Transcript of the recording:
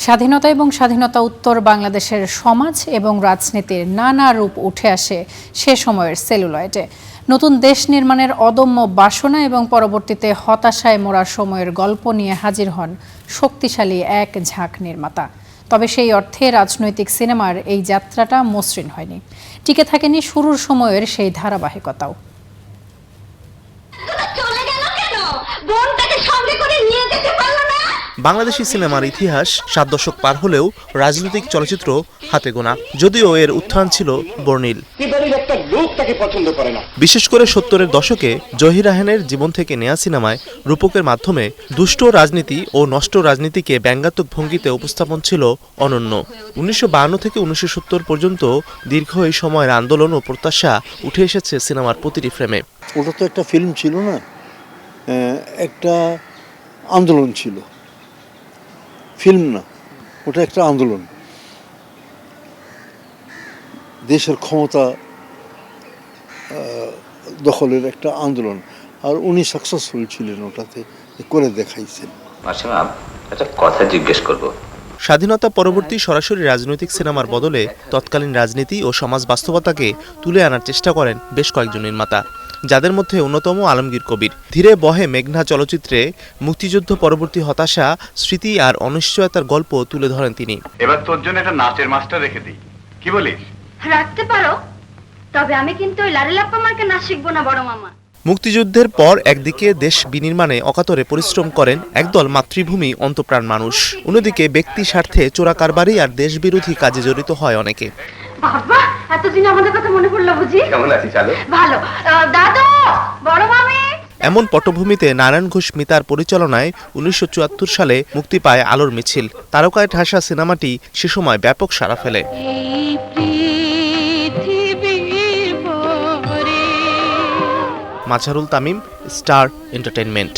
স্বাধীনতা এবং স্বাধীনতা উত্তর বাংলাদেশের সমাজ এবং রাজনীতির নানা রূপ উঠে আসে সে সময়ের সেলুলয়েডে। নতুন দেশ নির্মাণের অদম্য বাসনা এবং পরবর্তীতে হতাশায় মোড়া সময়ের গল্প নিয়ে হাজির হন শক্তিশালী এক ঝাঁক নির্মাতা। তবে সেই অর্থে রাজনৈতিক সিনেমার এই যাত্রাটা মসৃণ হয়নি, টিকে থাকেনি শুরুর সময়ের সেই ধারাবাহিকতাও। বাংলাদেশি সিনেমার ইতিহাস 7 দশক পার হলেও রাজনৈতিক চলচ্চিত্র হাতে গোনা, যদিও এর উত্থান ছিল বর্ণিল। বিশেষ করে 70-এর দশকে জহির রায়হানের জীবন থেকে নেয়া সিনেমায় রূপকের মাধ্যমে দুষ্ট রাজনীতি ও নষ্ট রাজনীতিকে ব্যঙ্গাত্মক ভঙ্গিতে উপস্থাপন ছিল অনন্য। 1952 থেকে 1970 পর্যন্ত দীর্ঘ এই সময়ের আন্দোলন ও প্রত্যাশা উঠে এসেছে সিনেমার প্রতিটি ফ্রেমে। ওটা তো একটা ফিল্ম ছিল না, একটা আন্দোলন ছিল, ফিল্ম না, ওটা একটা আন্দোলন। দেশের ক্ষমতা দখলের একটা আন্দোলন, আর উনি সাকসেসফুল ছিলেন, ওটাতে করে দেখাইছেন। একটা কথা জিজ্ঞেস করব। স্বাধীনতা পরবর্তী সরাসরি রাজনৈতিক সিনেমার বদলে তৎকালীন রাজনীতি ও সমাজ বাস্তবতাকে তুলে আনার চেষ্টা করেন বেশ কয়েকজন নির্মাতা, যাদের মধ্যে অন্যতম আলমগীর কবির। ধীরে বহে মেঘনা চলচ্চিত্রে মুক্তিযুদ্ধ পরবর্তী হতাশা, স্মৃতি আর অনিশ্চয়তার গল্প তুলে ধরেন তিনি। এবার তোর জন্য একটা নাচের মাস্টার রেখে দিই, কি বলিস? রাখতে পারো, তবে আমি কিন্তু ওই লারেলাপ্পা মার্কে নাচ শিখবো না বড় মামা। মুক্তিযুদ্ধের পর একদিকে দেশ বিনির্মাণে অকাতরে পরিশ্রম করেন একদল মাতৃভূমি অন্তঃপ্রাণ মানুষ, অন্যদিকে ব্যক্তি স্বার্থে চোরাকারবারি আর দেশবিরোধী কাজে জড়িত হয় অনেকে। বাবা, এতদিন আমাদের কথা মনে পড়লো বুঝি? কেমন আছিস? চালু ভালো। দাদু, বড় মামি। এমন পটভূমিতে নারায়ণ ঘোষ মিতার পরিচালনায় 1974 সালে মুক্তি পায় আলোর মিছিল। তারকায় ঠাসা সিনেমাটি সে সময় ব্যাপক সাড়া ফেলে। Mazharul Tamim, star entertainment.